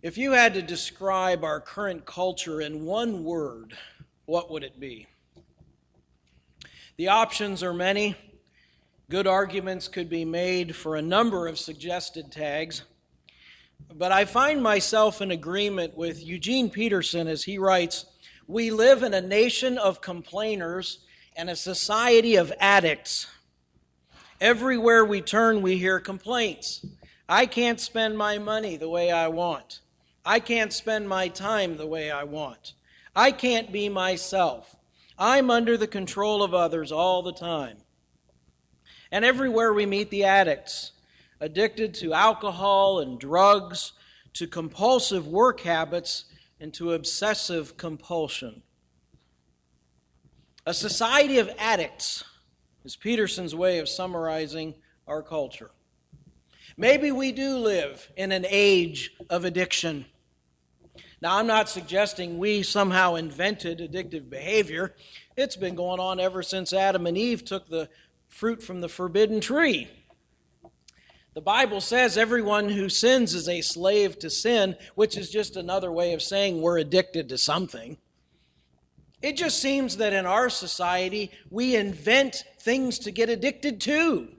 If you had to describe our current culture in one word, what would it be? The options are many. Good arguments could be made for a number of suggested tags. But I find myself in agreement with Eugene Peterson as he writes, "We live in a nation of complainers and a society of addicts. Everywhere we turn, we hear complaints. I can't spend my money the way I want. I can't spend my time the way I want. I can't be myself. I'm under the control of others all the time." And everywhere we meet the addicts, addicted to alcohol and drugs, to compulsive work habits, and to obsessive compulsion. A society of addicts is Peterson's way of summarizing our culture. Maybe we do live in an age of addiction. Now, I'm not suggesting we somehow invented addictive behavior. It's been going on ever since Adam and Eve took the fruit from the forbidden tree. The Bible says everyone who sins is a slave to sin, which is just another way of saying we're addicted to something. It just seems that in our society, we invent things to get addicted to.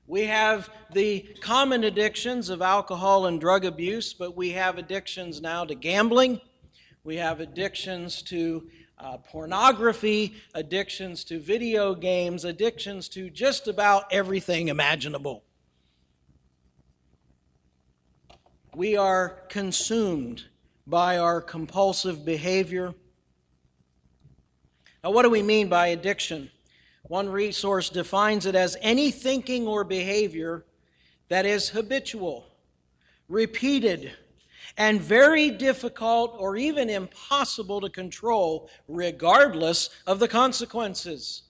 We have the common addictions of alcohol and drug abuse, but we have addictions now to gambling. We have addictions to pornography, addictions to video games, addictions to just about everything imaginable. We are consumed by our compulsive behavior. Now, what do we mean by addiction? One resource defines it as any thinking or behavior that is habitual, repeated, and very difficult or even impossible to control regardless of the consequences.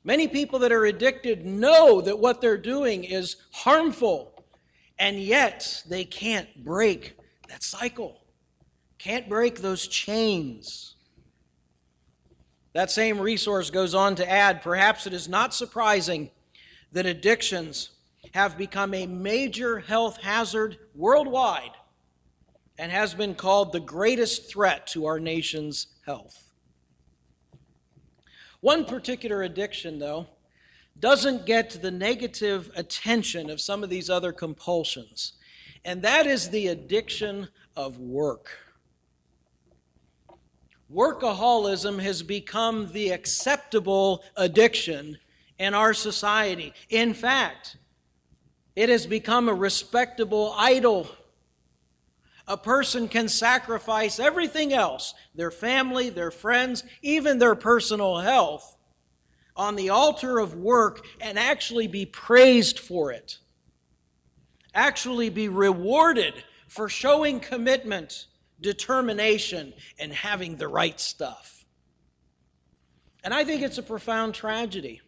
Many people that are addicted know that what they're doing is harmful, and yet they can't break that cycle, can't break those chains. That same resource goes on to add, perhaps it is not surprising that addictions have become a major health hazard worldwide and has been called the greatest threat to our nation's health. One particular addiction, though, doesn't get the negative attention of some of these other compulsions, and that is the addiction of work. Workaholism has become the acceptable addiction in our society. In fact, it has become a respectable idol. A person can sacrifice everything else, their family, their friends, even their personal health, on the altar of work and actually be praised for it. Actually be rewarded for showing commitment, determination, and having the right stuff. And I think it's a profound tragedy.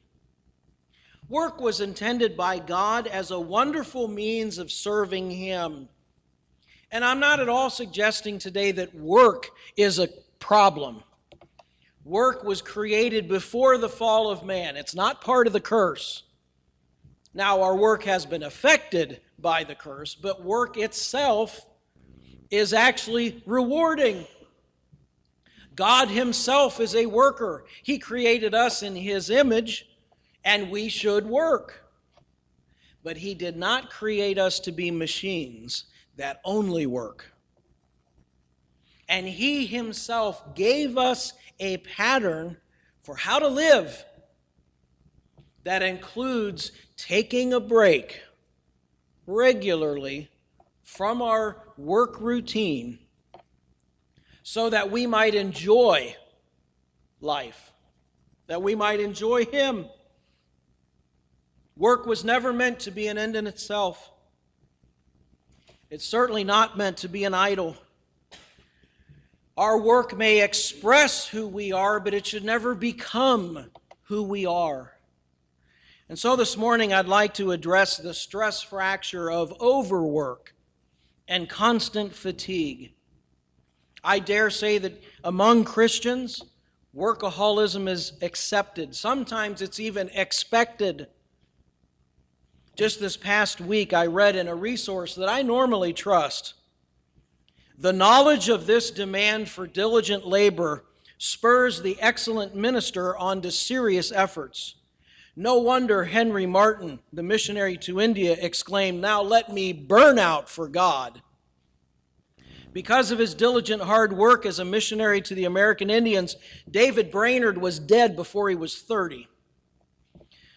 Work was intended by God as a wonderful means of serving Him. And I'm not at all suggesting today that work is a problem. Work was created before the fall of man. It's not part of the curse. Now, our work has been affected by the curse, but work itself is actually rewarding. God Himself is a worker. He created us in His image, and we should work. But He did not create us to be machines that only work. And He Himself gave us a pattern for how to live that includes taking a break regularly from our work routine so that we might enjoy life, that we might enjoy Him. Work was never meant to be an end in itself. It's certainly not meant to be an idol. Our work may express who we are, but it should never become who we are. And so this morning I'd like to address the stress fracture of overwork and constant fatigue. I dare say that among Christians, workaholism is accepted. Sometimes it's even expected. Just this past week, I read in a resource that I normally trust, the knowledge of this demand for diligent labor spurs the excellent minister on to serious efforts. No wonder Henry Martyn, the missionary to India, exclaimed, "Now let me burn out for God." Because of his diligent hard work as a missionary to the American Indians, David Brainerd was dead before he was 30.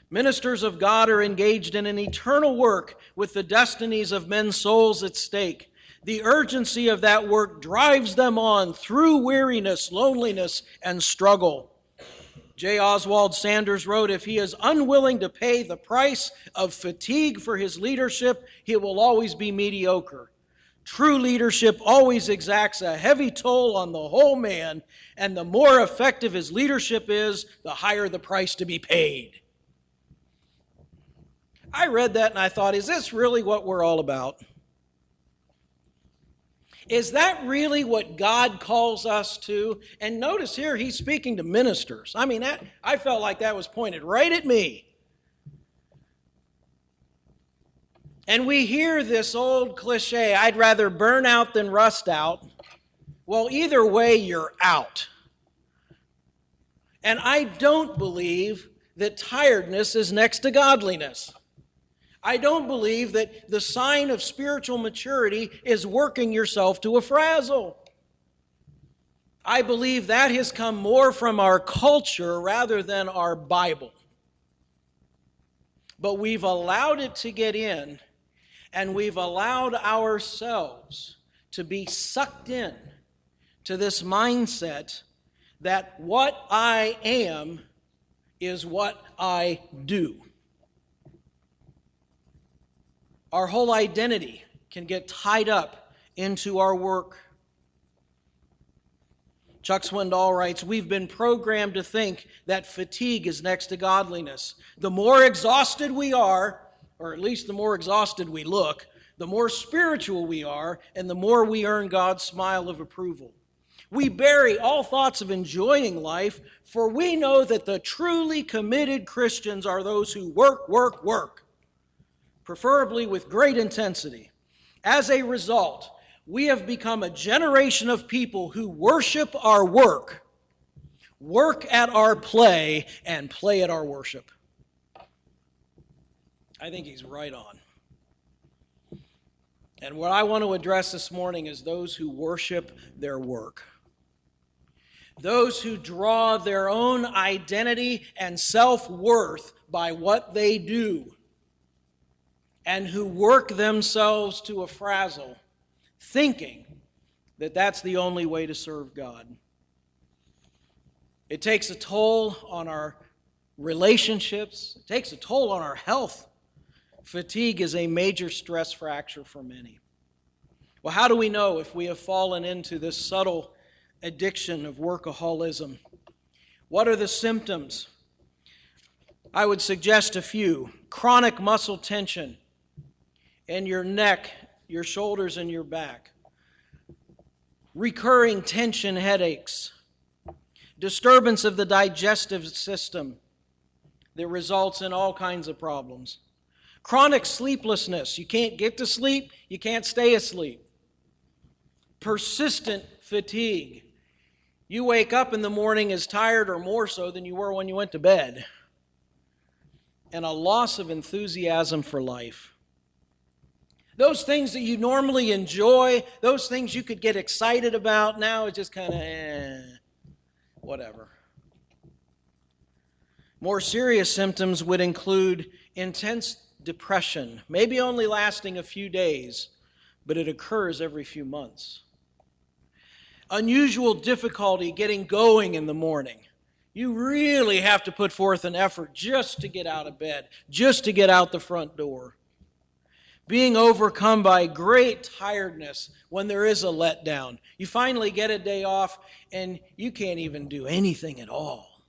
Ministers of God are engaged in an eternal work with the destinies of men's souls at stake. The urgency of that work drives them on through weariness, loneliness, and struggle. J. Oswald Sanders wrote, "If he is unwilling to pay the price of fatigue for his leadership, he will always be mediocre. True leadership always exacts a heavy toll on the whole man, and the more effective his leadership is, the higher the price to be paid." I read that and I thought, is this really what we're all about? Is that really what God calls us to? And notice here, he's speaking to ministers. I felt like that was pointed right at me. And we hear this old cliche, I'd rather burn out than rust out. Well, either way, you're out. And I don't believe that tiredness is next to godliness. I don't believe that the sign of spiritual maturity is working yourself to a frazzle. I believe that has come more from our culture rather than our Bible. But we've allowed it to get in, and we've allowed ourselves to be sucked in to this mindset that what I am is what I do. Our whole identity can get tied up into our work. Chuck Swindoll writes, "We've been programmed to think that fatigue is next to godliness. The more exhausted we are, or at least the more exhausted we look, the more spiritual we are, and the more we earn God's smile of approval. We bury all thoughts of enjoying life, for we know that the truly committed Christians are those who work, preferably with great intensity. As a result, we have become a generation of people who worship our work at our play, and play at our worship." I think he's right on. And what I want to address this morning is those who worship their work. Those who draw their own identity and self-worth by what they do, and who work themselves to a frazzle, thinking that that's the only way to serve God. It takes a toll on our relationships. It takes a toll on our health. Fatigue is a major stress fracture for many. Well, how do we know if we have fallen into this subtle addiction of workaholism? What are the symptoms? I would suggest a few. Chronic muscle tension in your neck, your shoulders, and your back. Recurring tension headaches. Disturbance of the digestive system that results in all kinds of problems. Chronic sleeplessness. You can't get to sleep, you can't stay asleep. Persistent fatigue. You wake up in the morning as tired or more so than you were when you went to bed. And a loss of enthusiasm for life. Those things that you normally enjoy, those things you could get excited about, now it's just kind of whatever. More serious symptoms would include intense depression, maybe only lasting a few days, but it occurs every few months. Unusual difficulty getting going in the morning. You really have to put forth an effort just to get out of bed, just to get out the front door. Being overcome by great tiredness when there is a letdown. You finally get a day off and you can't even do anything at all.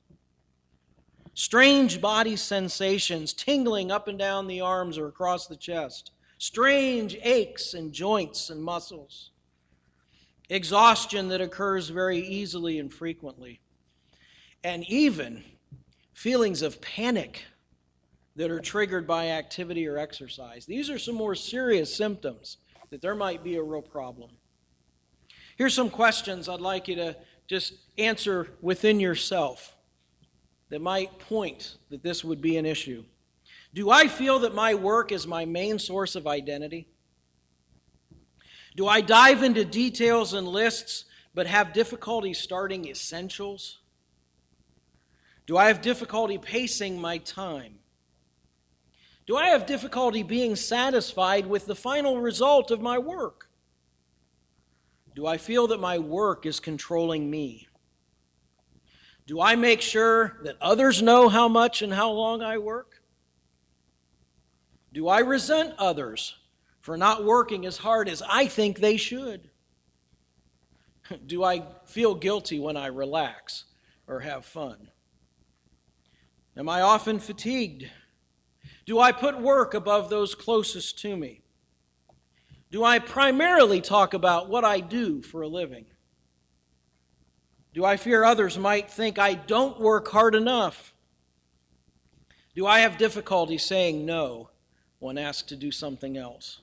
Strange body sensations, tingling up and down the arms or across the chest. Strange aches in joints and muscles. Exhaustion that occurs very easily and frequently. And even feelings of panic that are triggered by activity or exercise. These are some more serious symptoms that there might be a real problem. Here's some questions I'd like you to just answer within yourself that might point that this would be an issue. Do I feel that my work is my main source of identity? Do I dive into details and lists but have difficulty starting essentials? Do I have difficulty pacing my time? Do I have difficulty being satisfied with the final result of my work? Do I feel that my work is controlling me? Do I make sure that others know how much and how long I work? Do I resent others for not working as hard as I think they should? Do I feel guilty when I relax or have fun? Am I often fatigued? Do I put work above those closest to me? Do I primarily talk about what I do for a living? Do I fear others might think I don't work hard enough? Do I have difficulty saying no when asked to do something else?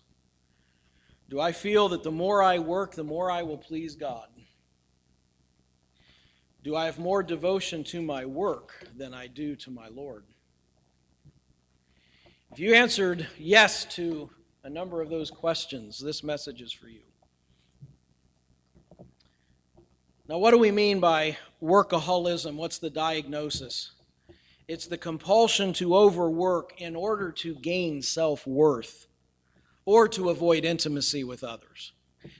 Do I feel that the more I work, the more I will please God? Do I have more devotion to my work than I do to my Lord? If you answered yes to a number of those questions, this message is for you. Now, what do we mean by workaholism? What's the diagnosis? It's the compulsion to overwork in order to gain self-worth or to avoid intimacy with others.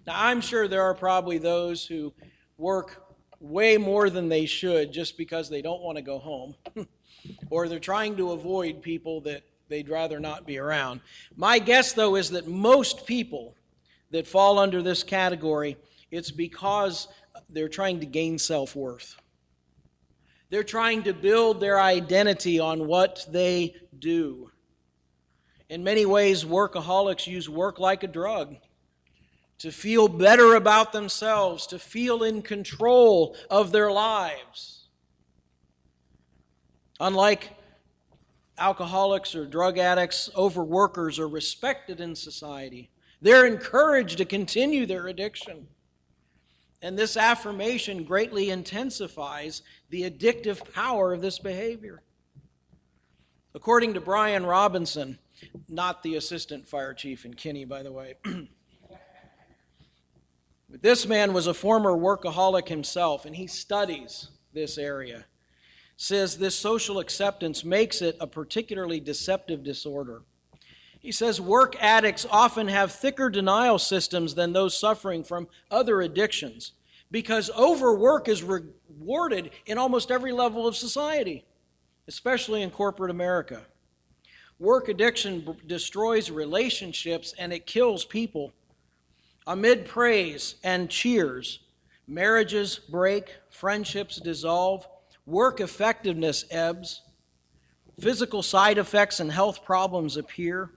Now, I'm sure there are probably those who work way more than they should just because they don't want to go home or they're trying to avoid people that they'd rather not be around. My guess, though, is that most people that fall under this category, it's because they're trying to gain self-worth. They're trying to build their identity on what they do. In many ways, workaholics use work like a drug to feel better about themselves, to feel in control of their lives. Unlike alcoholics or drug addicts, overworkers are respected in society. They're encouraged to continue their addiction. And this affirmation greatly intensifies the addictive power of this behavior. According to Brian Robinson, not the assistant fire chief in Kinney, by the way, but this man was a former workaholic himself, and he studies this area. Says this social acceptance makes it a particularly deceptive disorder. He says work addicts often have thicker denial systems than those suffering from other addictions because overwork is rewarded in almost every level of society, especially in corporate America. Work addiction destroys relationships and it kills people. Amid praise and cheers, marriages break, friendships dissolve, work effectiveness ebbs, physical side effects and health problems appear.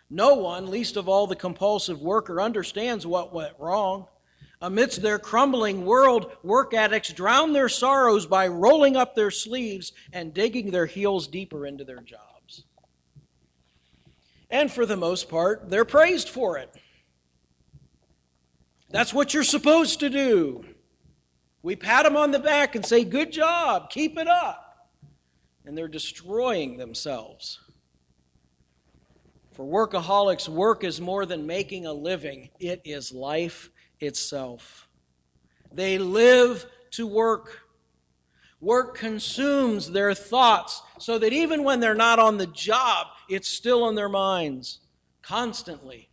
No one, least of all the compulsive worker, understands what went wrong. Amidst their crumbling world, work addicts drown their sorrows by rolling up their sleeves and digging their heels deeper into their jobs. And for the most part, they're praised for it. That's what you're supposed to do. We pat them on the back and say, good job, keep it up. And they're destroying themselves. For workaholics, work is more than making a living. It is life itself. They live to work. Work consumes their thoughts so that even when they're not on the job, it's still in their minds constantly.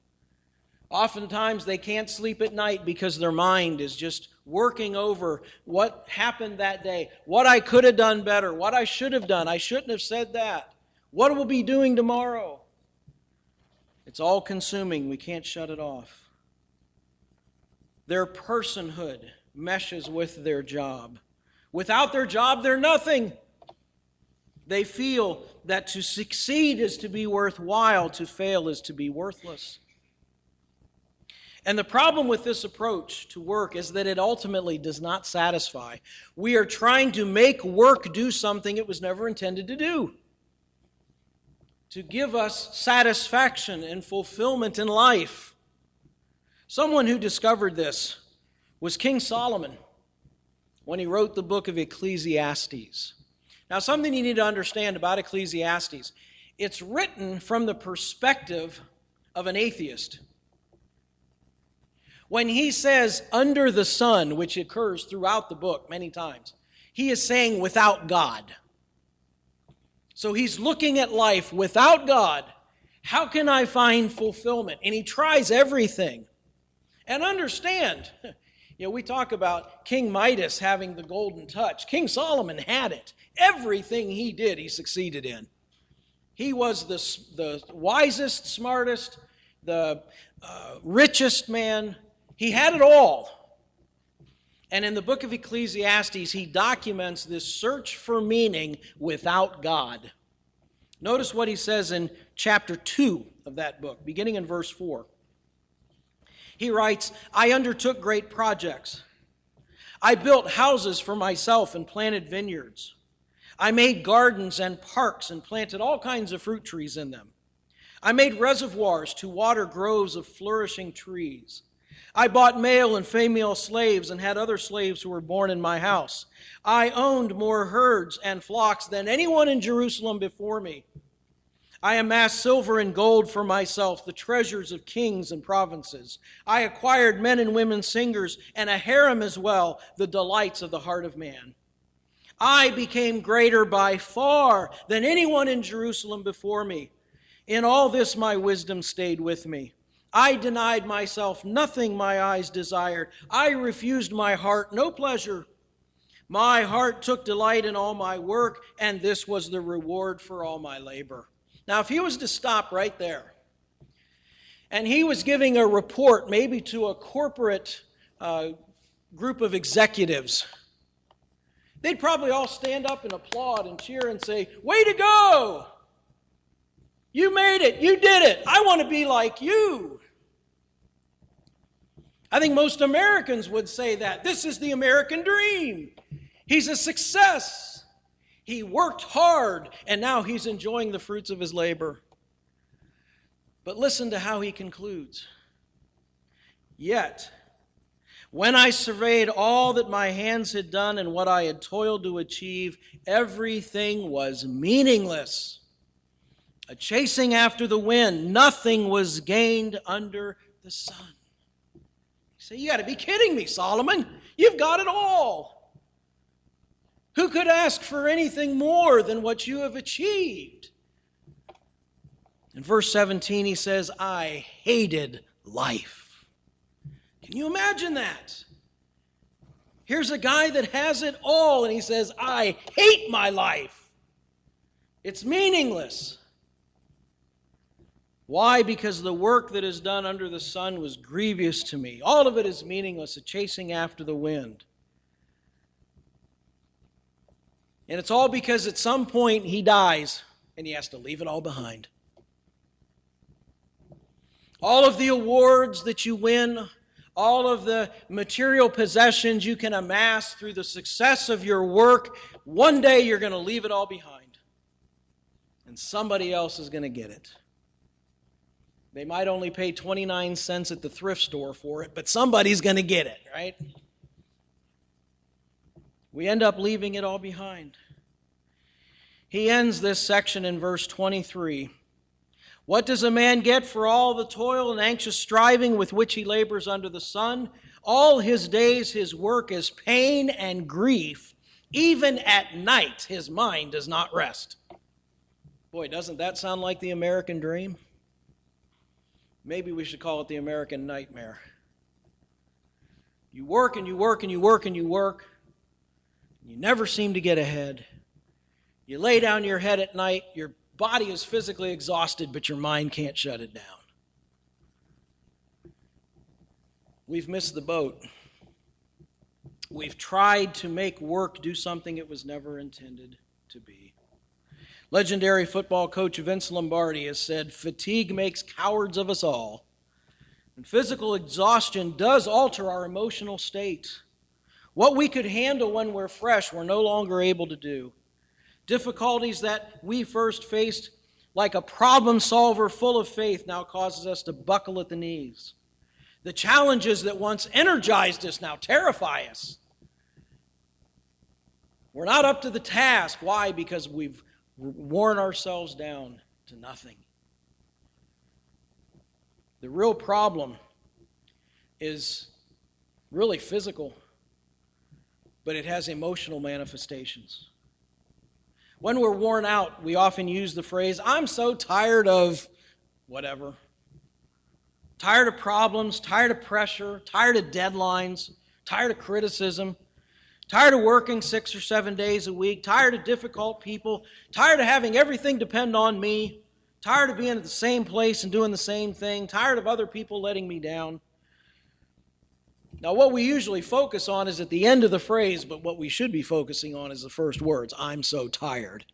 Oftentimes they can't sleep at night because their mind is just working over what happened that day, what I could have done better, what I should have done. I shouldn't have said that. What we'll be doing tomorrow. It's all consuming. We can't shut it off. Their personhood meshes with their job. Without their job, they're nothing. They feel that to succeed is to be worthwhile, to fail is to be worthless. And the problem with this approach to work is that it ultimately does not satisfy. We are trying to make work do something it was never intended to do. to give us satisfaction and fulfillment in life. Someone who discovered this was King Solomon when he wrote the book of Ecclesiastes. Now, something you need to understand about Ecclesiastes, it's written from the perspective of an atheist. When he says under the sun, which occurs throughout the book many times, he is saying without God. So he's looking at life without God. How can I find fulfillment? And he tries everything. And understand, we talk about King Midas having the golden touch. King Solomon had it. Everything he did, he succeeded in. He was the wisest, smartest, the richest man. He had it all. And in the book of Ecclesiastes, he documents this search for meaning without God. Notice what he says in chapter 2 of that book, beginning in verse 4. He writes, I undertook great projects. I built houses for myself and planted vineyards. I made gardens and parks and planted all kinds of fruit trees in them. I made reservoirs to water groves of flourishing trees. I bought male and female slaves and had other slaves who were born in my house. I owned more herds and flocks than anyone in Jerusalem before me. I amassed silver and gold for myself, the treasures of kings and provinces. I acquired men and women singers and a harem as well, the delights of the heart of man. I became greater by far than anyone in Jerusalem before me. In all this my wisdom stayed with me. I denied myself nothing my eyes desired. I refused my heart no pleasure. My heart took delight in all my work, and this was the reward for all my labor. Now, if he was to stop right there, and he was giving a report maybe to a corporate group of executives, they'd probably all stand up and applaud and cheer and say, way to go! You made it! You did it! I want to be like you! I think most Americans would say that. This is the American dream. He's a success. He worked hard, and now he's enjoying the fruits of his labor. But listen to how he concludes. Yet, when I surveyed all that my hands had done and what I had toiled to achieve, everything was meaningless. A chasing after the wind, nothing was gained under the sun. You say, you got to be kidding me, Solomon. You've got it all. Who could ask for anything more than what you have achieved? In verse 17, he says, I hated life. Can you imagine that? Here's a guy that has it all, and he says, I hate my life. It's meaningless. Why? Because the work that is done under the sun was grievous to me. All of it is meaningless, a chasing after the wind. And it's all because at some point he dies and he has to leave it all behind. All of the awards that you win, all of the material possessions you can amass through the success of your work, one day you're going to leave it all behind. And somebody else is going to get it. They might only pay 29 cents at the thrift store for it, but somebody's going to get it, right? We end up leaving it all behind. He ends this section in verse 23. What does a man get for all the toil and anxious striving with which he labors under the sun? All his days his work is pain and grief. Even at night his mind does not rest. Boy, doesn't that sound like the American dream? Maybe we should call it the American nightmare. You work and you work and you work and you work. You never seem to get ahead. You lay down your head at night, your body is physically exhausted, but your mind can't shut it down. We've missed the boat. We've tried to make work do something it was never intended to be. Legendary football coach Vince Lombardi has said, fatigue makes cowards of us all. And physical exhaustion does alter our emotional state. What we could handle when we're fresh, we're no longer able to do. Difficulties that we first faced like a problem solver full of faith, now causes us to buckle at the knees. The challenges that once energized us now terrify us. We're not up to the task. Why? Because we've worn ourselves down to nothing. The real problem is really physical, but it has emotional manifestations. When we're worn out, we often use the phrase, I'm so tired of whatever. Tired of problems, tired of pressure, tired of deadlines, tired of criticism, tired of working 6 or 7 days a week, tired of difficult people, tired of having everything depend on me, tired of being at the same place and doing the same thing, tired of other people letting me down. Now, what we usually focus on is at the end of the phrase, but what we should be focusing on is the first words, I'm so tired,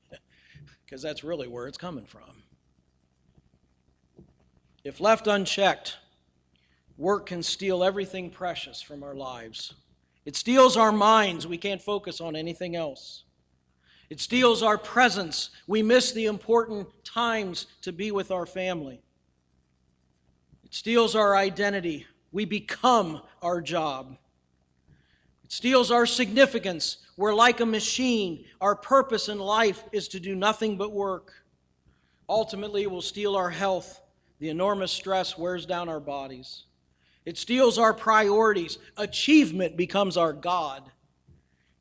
because that's really where it's coming from. If left unchecked, work can steal everything precious from our lives. It steals our minds. We can't focus on anything else. It steals our presence. We miss the important times to be with our family. It steals our identity. We become our job. It steals our significance. We're like a machine. Our purpose in life is to do nothing but work. Ultimately, it will steal our health. The enormous stress wears down our bodies. It steals our priorities. Achievement becomes our God.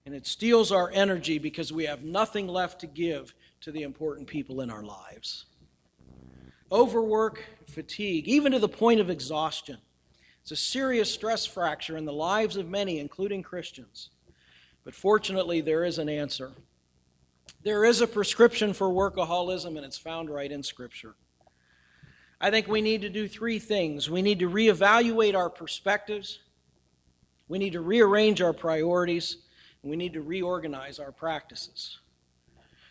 And it steals our energy because we have nothing left to give to the important people in our lives. Overwork, fatigue, even to the point of exhaustion. It's a serious stress fracture in the lives of many, including Christians. But fortunately, there is an answer. There is a prescription for workaholism, and it's found right in Scripture. I think we need to do 3 things. We need to reevaluate our perspectives. We need to rearrange our priorities. And we need to reorganize our practices.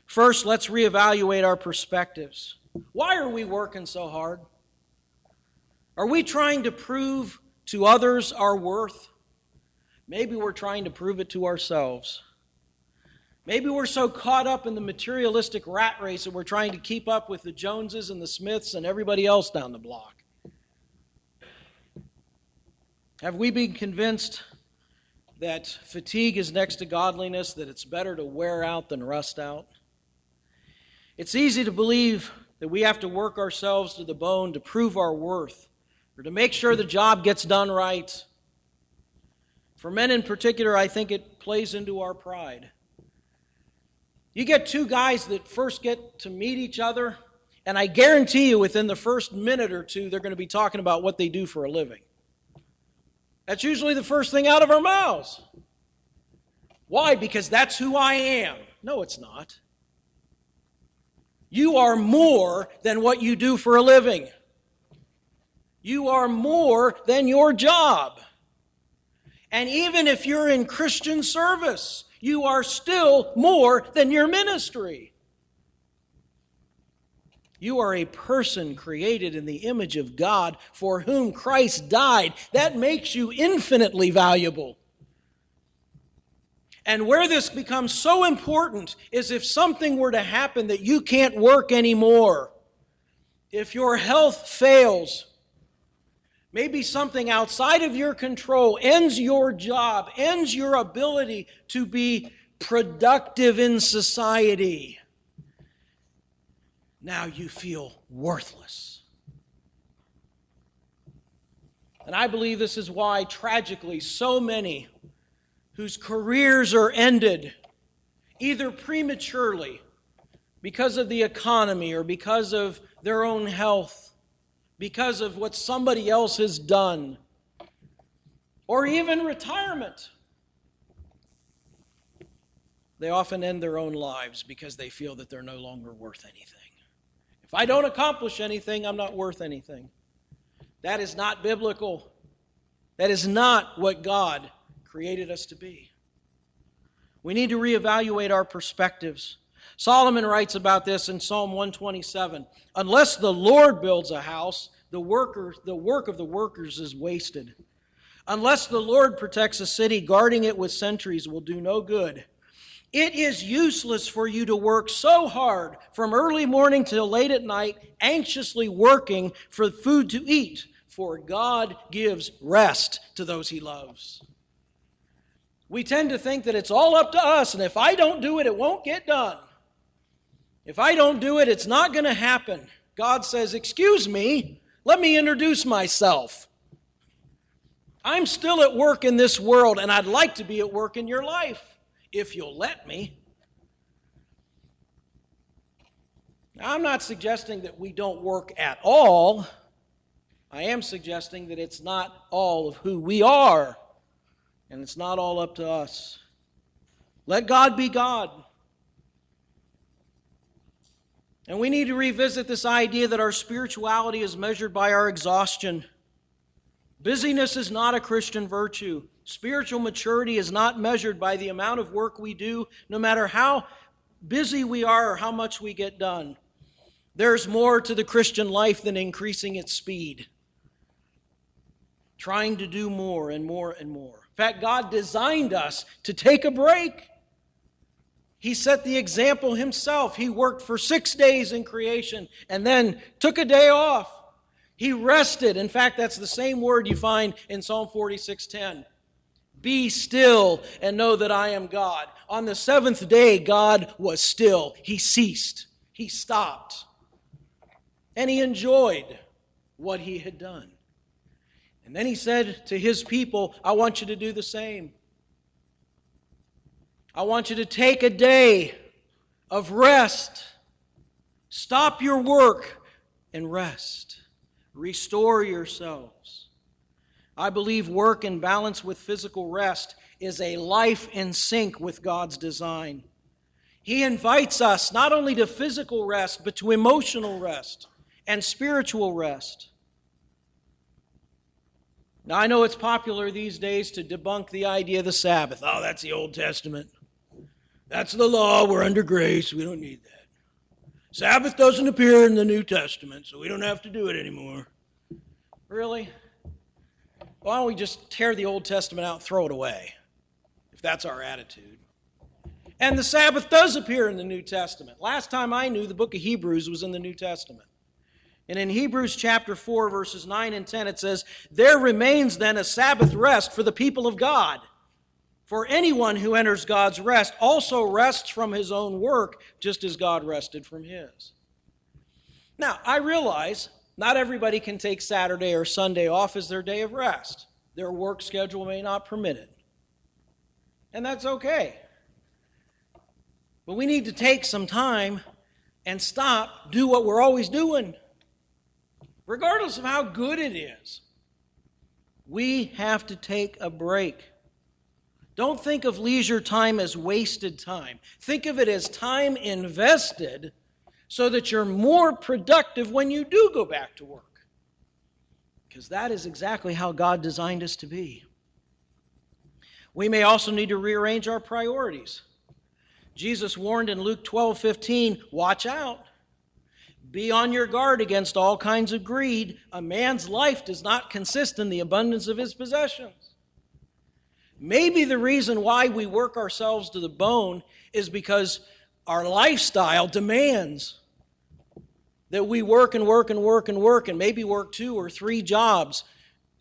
First, let's reevaluate our perspectives. Why are we working so hard? Are we trying to prove to others our worth? Maybe we're trying to prove it to ourselves. Maybe we're so caught up in the materialistic rat race that we're trying to keep up with the Joneses and the Smiths and everybody else down the block. Have we been convinced that fatigue is next to godliness, that it's better to wear out than rust out? It's easy to believe that we have to work ourselves to the bone to prove our worth or to make sure the job gets done right. For men in particular, I think it plays into our pride. You get 2 guys that first get to meet each other, and I guarantee you within the first minute or 2, they're going to be talking about what they do for a living. That's usually the first thing out of our mouths. Why? Because that's who I am. No, it's not. You are more than what you do for a living. You are more than your job. And even if you're in Christian service, you are still more than your ministry. You are a person created in the image of God for whom Christ died. That makes you infinitely valuable. And where this becomes so important is if something were to happen that you can't work anymore, if your health fails, maybe something outside of your control ends your job, ends your ability to be productive in society. Now you feel worthless. And I believe this is why, tragically, so many whose careers are ended, either prematurely, because of the economy or because of their own health, because of what somebody else has done, or even retirement. They often end their own lives because they feel that they're no longer worth anything. If I don't accomplish anything, I'm not worth anything. That is not biblical. That is not what God created us to be. We need to reevaluate our perspectives. Solomon writes about this in Psalm 127. Unless the Lord builds a house, the work of the workers is wasted. Unless the Lord protects a city, guarding it with sentries will do no good. It is useless for you to work so hard from early morning till late at night, anxiously working for food to eat, for God gives rest to those He loves. We tend to think that it's all up to us, and if I don't do it, it won't get done. If I don't do it, it's not going to happen. God says, excuse me, let me introduce myself. I'm still at work in this world, and I'd like to be at work in your life, if you'll let me. Now, I'm not suggesting that we don't work at all. I am suggesting that it's not all of who we are, and it's not all up to us. Let God be God. And we need to revisit this idea that our spirituality is measured by our exhaustion. Busyness is not a Christian virtue. Spiritual maturity is not measured by the amount of work we do, no matter how busy we are or how much we get done. There's more to the Christian life than increasing its speed. Trying to do more and more and more. In fact, God designed us to take a break. He set the example Himself. He worked for 6 days in creation and then took a day off. He rested. In fact, that's the same word you find in Psalm 46:10. Be still and know that I am God. On the seventh day, God was still. He ceased. He stopped. And He enjoyed what He had done. And then He said to His people, I want you to do the same. I want you to take a day of rest. Stop your work and rest. Restore yourselves. I believe work in balance with physical rest is a life in sync with God's design. He invites us not only to physical rest, but to emotional rest and spiritual rest. Now, I know it's popular these days to debunk the idea of the Sabbath. Oh, that's the Old Testament. That's the law. We're under grace. We don't need that. Sabbath doesn't appear in the New Testament, so we don't have to do it anymore. Really? Why don't we just tear the Old Testament out and throw it away, if that's our attitude? And the Sabbath does appear in the New Testament. Last time I knew, the book of Hebrews was in the New Testament. And in Hebrews chapter 4, verses 9 and 10, it says, there remains then a Sabbath rest for the people of God. For anyone who enters God's rest also rests from his own work, just as God rested from His. Now, I realize not everybody can take Saturday or Sunday off as their day of rest. Their work schedule may not permit it. And that's okay. But we need to take some time and stop, do what we're always doing. Regardless of how good it is, we have to take a break. Don't think of leisure time as wasted time. Think of it as time invested so that you're more productive when you do go back to work. Because that is exactly how God designed us to be. We may also need to rearrange our priorities. Jesus warned in Luke 12:15, watch out. Be on your guard against all kinds of greed. A man's life does not consist in the abundance of his possessions. Maybe the reason why we work ourselves to the bone is because our lifestyle demands that we work and work and work and work and maybe work 2 or 3 jobs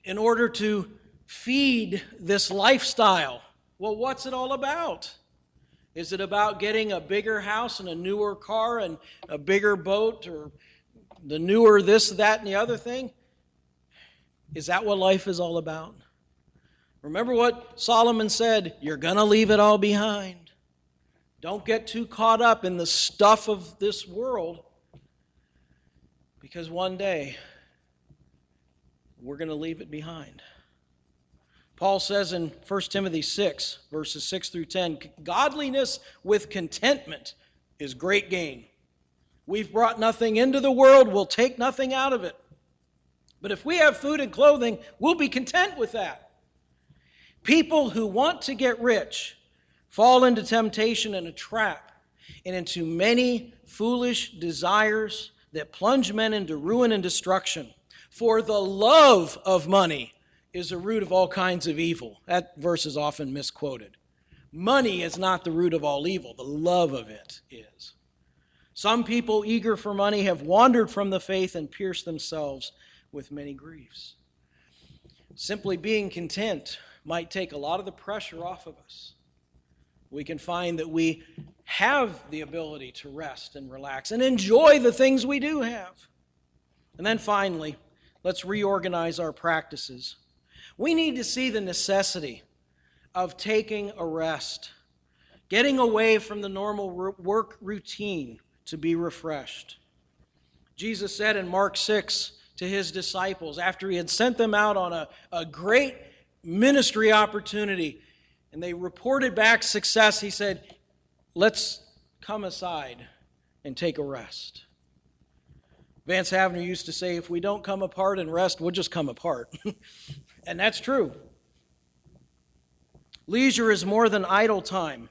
in order to feed this lifestyle. Well, what's it all about? Is it about getting a bigger house and a newer car and a bigger boat or the newer this, that, and the other thing? Is that what life is all about? Remember what Solomon said, you're going to leave it all behind. Don't get too caught up in the stuff of this world, because one day we're going to leave it behind. Paul says in 1 Timothy 6, verses 6 through 10, godliness with contentment is great gain. We've brought nothing into the world, we'll take nothing out of it. But if we have food and clothing, we'll be content with that. People who want to get rich fall into temptation and a trap and into many foolish desires that plunge men into ruin and destruction. For the love of money is a root of all kinds of evil. That verse is often misquoted. Money is not the root of all evil. The love of it is. Some people eager for money have wandered from the faith and pierced themselves with many griefs. Simply being content might take a lot of the pressure off of us. We can find that we have the ability to rest and relax and enjoy the things we do have. And then finally, let's reorganize our practices. We need to see the necessity of taking a rest, getting away from the normal work routine to be refreshed. Jesus said in Mark 6 to his disciples, after he had sent them out on a great ministry opportunity, and they reported back success, he said, let's come aside and take a rest. Vance Havner used to say, if we don't come apart and rest, we'll just come apart. And that's true. Leisure is more than idle time.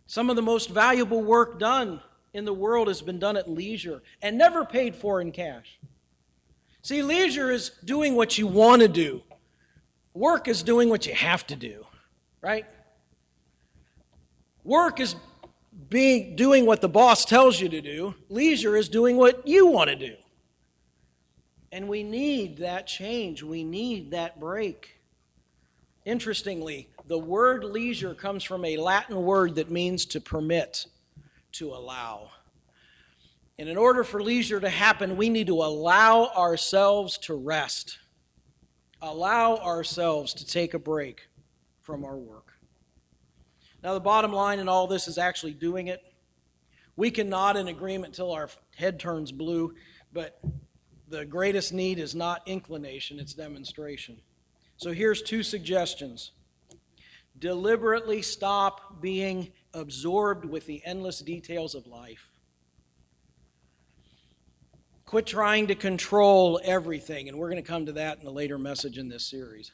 Some of the most valuable work done in the world has been done at leisure and never paid for in cash. See, leisure is doing what you want to do. Work is doing what you have to do, right? Work is doing what the boss tells you to do. Leisure is doing what you want to do. And we need that change. We need that break. Interestingly, the word leisure comes from a Latin word that means to permit, to allow. And in order for leisure to happen, we need to allow ourselves to rest. Allow ourselves to take a break from our work. Now, the bottom line in all this is actually doing it. We can nod in agreement till our head turns blue, but the greatest need is not inclination, it's demonstration. So here's 2 suggestions. Deliberately stop being absorbed with the endless details of life. Quit trying to control everything, and we're going to come to that in a later message in this series.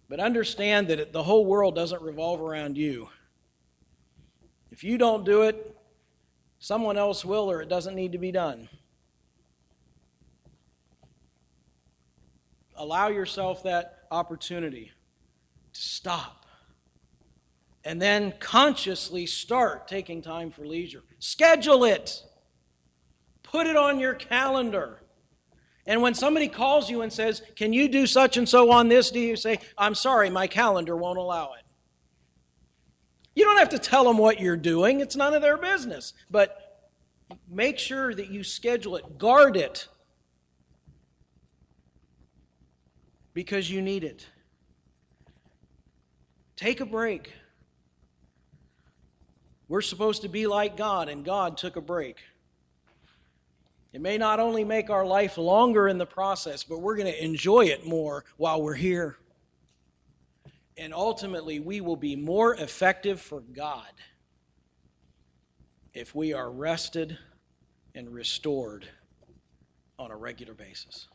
But understand that the whole world doesn't revolve around you. If you don't do it, someone else will, or it doesn't need to be done. Allow yourself that opportunity to stop and then consciously start taking time for leisure. Schedule it. Put it on your calendar. And when somebody calls you and says, can you do such and so on this, do you say, I'm sorry, my calendar won't allow it? You don't have to tell them what you're doing. It's none of their business. But make sure that you schedule it. Guard it. Because you need it. Take a break. We're supposed to be like God, and God took a break. It may not only make our life longer in the process, but we're going to enjoy it more while we're here. And ultimately, we will be more effective for God if we are rested and restored on a regular basis.